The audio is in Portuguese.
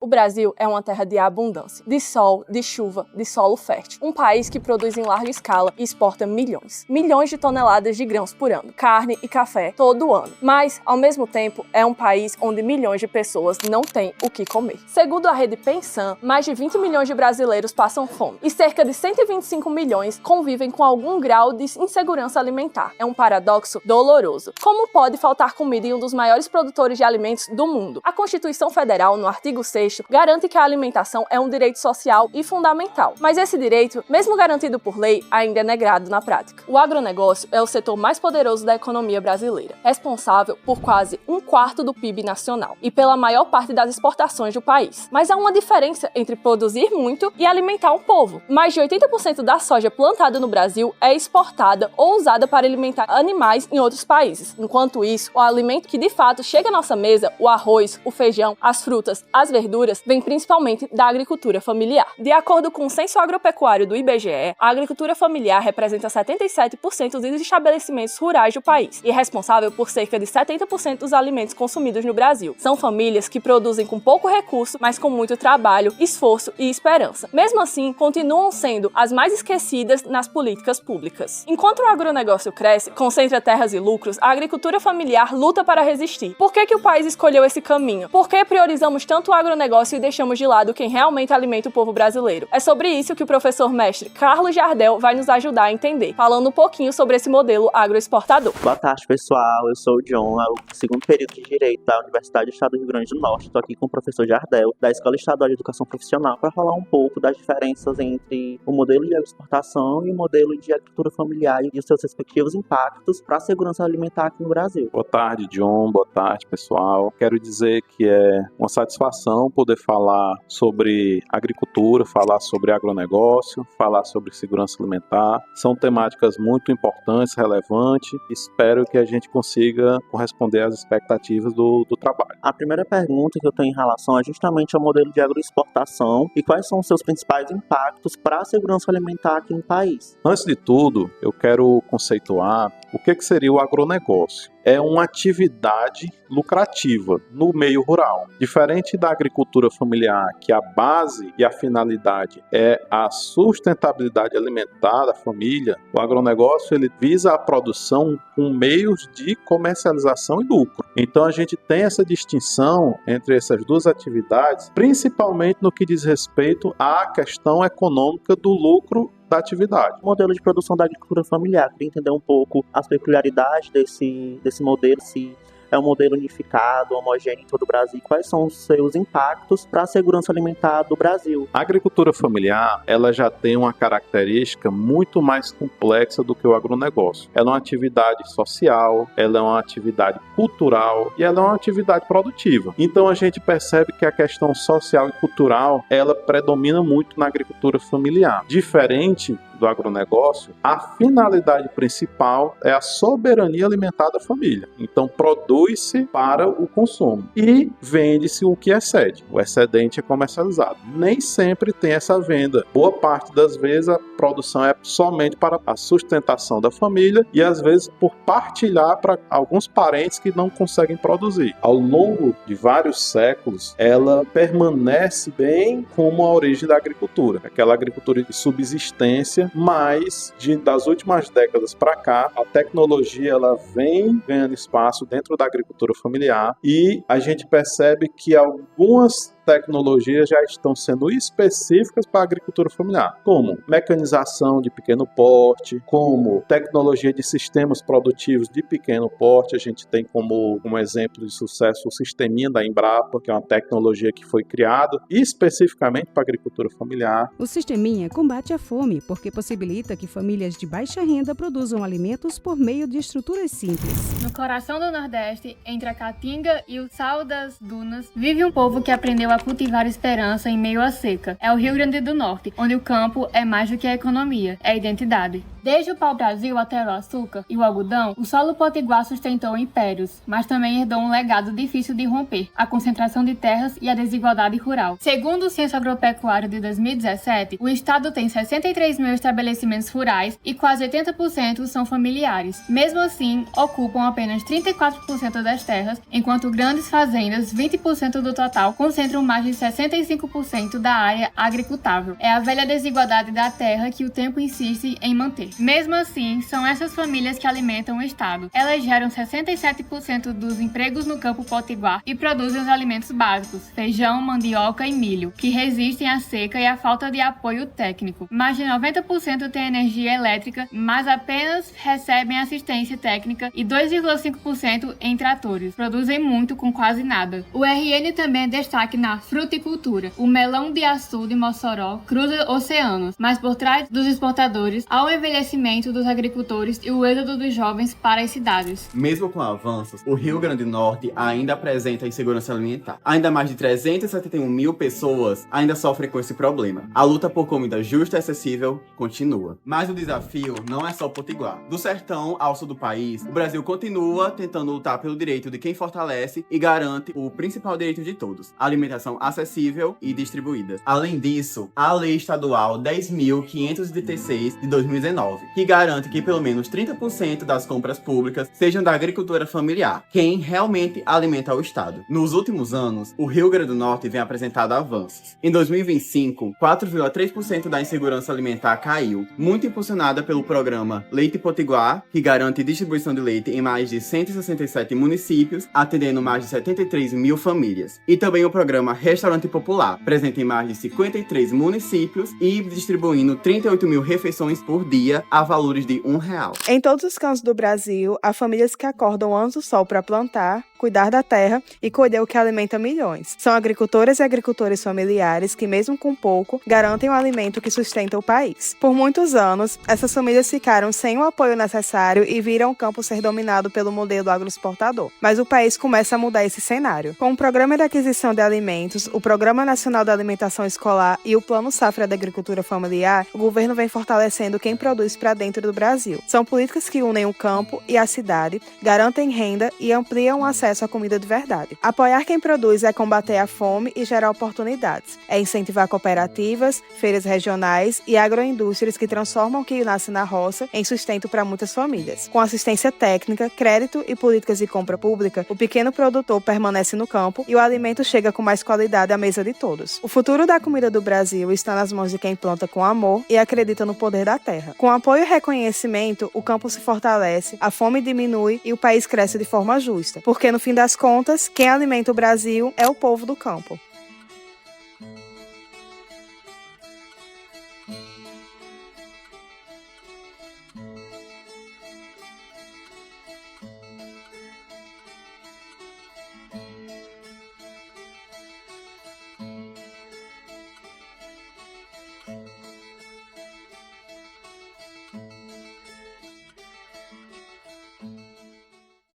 O Brasil é uma terra de abundância, de sol, de chuva, de solo fértil. Um país que produz em larga escala e exporta milhões de toneladas de grãos por ano, carne e café todo ano. Mas, ao mesmo tempo, é um país onde milhões de pessoas não têm o que comer. Segundo a rede Pensan, mais de 20 milhões de brasileiros passam fome e cerca de 125 milhões convivem com algum grau de insegurança alimentar. É um paradoxo doloroso. Como pode faltar comida em um dos maiores produtores de alimentos do mundo? A Constituição Federal, no artigo 6º, garante que a alimentação é um direito social e fundamental. Mas esse direito, mesmo garantido por lei, ainda é negado na prática. O agronegócio é o setor mais poderoso da economia brasileira, responsável por quase 1/4 do PIB nacional e pela maior parte das exportações do país. Mas há uma diferença entre produzir muito e alimentar um povo. Mais de 80% da soja plantada no Brasil é exportada ou usada para alimentar animais em outros países. Enquanto isso, o alimento que de fato chega à nossa mesa, o arroz, o feijão, as frutas, as verduras, vem principalmente da agricultura familiar. De acordo com o Censo Agropecuário do IBGE, a agricultura familiar representa 77% dos estabelecimentos rurais do país e é responsável por cerca de 70% dos alimentos consumidos no Brasil. São famílias que produzem com pouco recurso, mas com muito trabalho, esforço e esperança. Mesmo assim, continuam sendo as mais esquecidas nas políticas públicas. Enquanto o agronegócio cresce, concentra terras e lucros, a agricultura familiar luta para resistir. Por que o país escolheu esse caminho? Por que priorizamos tanto o agronegócio e deixamos de lado quem realmente alimenta o povo brasileiro? É sobre isso que o professor mestre Carlos Jardel vai nos ajudar a entender, falando um pouquinho sobre esse modelo agroexportador. Boa tarde, pessoal. Eu sou o John, o segundo período de Direito da Universidade do Estado do Rio Grande do Norte. Estou aqui com o professor Jardel, da Escola Estadual de Educação Profissional, para falar um pouco das diferenças entre o modelo de agroexportação e o modelo de agricultura familiar e os seus respectivos impactos para a segurança alimentar aqui no Brasil. Boa tarde, John. Boa tarde, pessoal. Quero dizer que é uma satisfação poder falar sobre agricultura, falar sobre agronegócio, falar sobre segurança alimentar. São temáticas muito importantes, relevantes. Espero que a gente consiga corresponder às expectativas do trabalho. A primeira pergunta que eu tenho em relação é justamente ao modelo de agroexportação e quais são os seus principais impactos para a segurança alimentar aqui no país. Antes de tudo, eu quero conceituar o que seria o agronegócio. É uma atividade lucrativa no meio rural. Diferente da agricultura familiar, que a base e a finalidade é a sustentabilidade alimentar da família, o agronegócio ele visa a produção com meios de comercialização e lucro. Então a gente tem essa distinção entre essas duas atividades, principalmente no que diz respeito à questão econômica do lucro da atividade. O modelo de produção da agricultura familiar, queria entender um pouco as peculiaridades desse modelo, se é um modelo unificado, homogêneo em todo o Brasil, quais são os seus impactos para a segurança alimentar do Brasil. A agricultura familiar, ela já tem uma característica muito mais complexa do que o agronegócio. Ela é uma atividade social, ela é uma atividade cultural e ela é uma atividade produtiva. Então a gente percebe que a questão social e cultural, ela predomina muito na agricultura familiar. Diferente do agronegócio, a finalidade principal é a soberania alimentar da família. Então produz-se para o consumo e vende-se o que excede. O excedente é comercializado. Nem sempre tem essa venda. Boa parte das vezes a produção é somente para a sustentação da família e às vezes por partilhar para alguns parentes que não conseguem produzir. Ao longo de vários séculos, ela permanece bem como a origem da agricultura. Aquela agricultura de subsistência, mas das últimas décadas para cá, a tecnologia ela vem ganhando espaço dentro da agricultura familiar e a gente percebe que algumas tecnologias já estão sendo específicas para a agricultura familiar, como mecanização de pequeno porte, como tecnologia de sistemas produtivos de pequeno porte. A gente tem como um exemplo de sucesso o sisteminha da Embrapa, que é uma tecnologia que foi criada especificamente para a agricultura familiar. O sisteminha combate a fome porque possibilita que famílias de baixa renda produzam alimentos por meio de estruturas simples. No coração do Nordeste, entre a Caatinga e o sal das dunas, vive um povo que aprendeu a cultivar esperança em meio à seca. É o Rio Grande do Norte, onde o campo é mais do que a economia, é a identidade. Desde o pau-brasil até o açúcar e o algodão, o solo potiguar sustentou impérios, mas também herdou um legado difícil de romper, a concentração de terras e a desigualdade rural. Segundo o Censo Agropecuário de 2017, o estado tem 63 mil estabelecimentos rurais e quase 80% são familiares. Mesmo assim, ocupam apenas 34% das terras, enquanto grandes fazendas, 20% do total, concentram mais de 65% da área agricultável. É a velha desigualdade da terra que o tempo insiste em manter. Mesmo assim, são essas famílias que alimentam o estado. Elas geram 67% dos empregos no campo potiguar e produzem os alimentos básicos, feijão, mandioca e milho, que resistem à seca e à falta de apoio técnico. Mais de 90% têm energia elétrica, mas apenas recebem assistência técnica e 2,5% em tratores. Produzem muito com quase nada. O RN também é destaque na fruticultura. O melão de Açu de Mossoró cruza oceanos, mas por trás dos exportadores há o envelhecimento dos agricultores e o êxodo dos jovens para as cidades. Mesmo com avanços, o Rio Grande do Norte ainda apresenta insegurança alimentar. Ainda mais de 371 mil pessoas ainda sofrem com esse problema. A luta por comida justa e acessível continua. Mas o desafio não é só potiguar. Do sertão ao sul do país, o Brasil continua tentando lutar pelo direito de quem fortalece e garante o principal direito de todos, a alimentação acessível e distribuída. Além disso, a Lei Estadual 10.536 de 2019, que garante que pelo menos 30% das compras públicas sejam da agricultura familiar, quem realmente alimenta o Estado. Nos últimos anos, o Rio Grande do Norte vem apresentando avanços. Em 2025, 4,3% da insegurança alimentar caiu, muito impulsionada pelo programa Leite Potiguar, que garante distribuição de leite em mais de 167 municípios, atendendo mais de 73 mil famílias. E também o programa Restaurante Popular, presente em mais de 53 municípios e distribuindo 38 mil refeições por dia a valores de R$1. Em todos os cantos do Brasil, há famílias que acordam antes do sol para plantar, cuidar da terra e colher o que alimenta milhões. São agricultoras e agricultores familiares que, mesmo com pouco, garantem o alimento que sustenta o país. Por muitos anos, essas famílias ficaram sem o apoio necessário e viram o campo ser dominado pelo modelo agroexportador. Mas o país começa a mudar esse cenário. Com o Programa de Aquisição de Alimentos, o Programa Nacional da Alimentação Escolar e o Plano Safra da Agricultura Familiar, o governo vem fortalecendo quem produz para dentro do Brasil. São políticas que unem o campo e a cidade, garantem renda e ampliam o acesso à comida de verdade. Apoiar quem produz é combater a fome e gerar oportunidades. É incentivar cooperativas, feiras regionais e agroindústrias que transformam o que nasce na roça em sustento para muitas famílias. Com assistência técnica, crédito e políticas de compra pública, o pequeno produtor permanece no campo e o alimento chega com mais qualidade à mesa de todos. O futuro da comida do Brasil está nas mãos de quem planta com amor e acredita no poder da terra. Com apoio e reconhecimento, o campo se fortalece, a fome diminui e o país cresce de forma justa. Porque, no fim das contas, quem alimenta o Brasil é o povo do campo.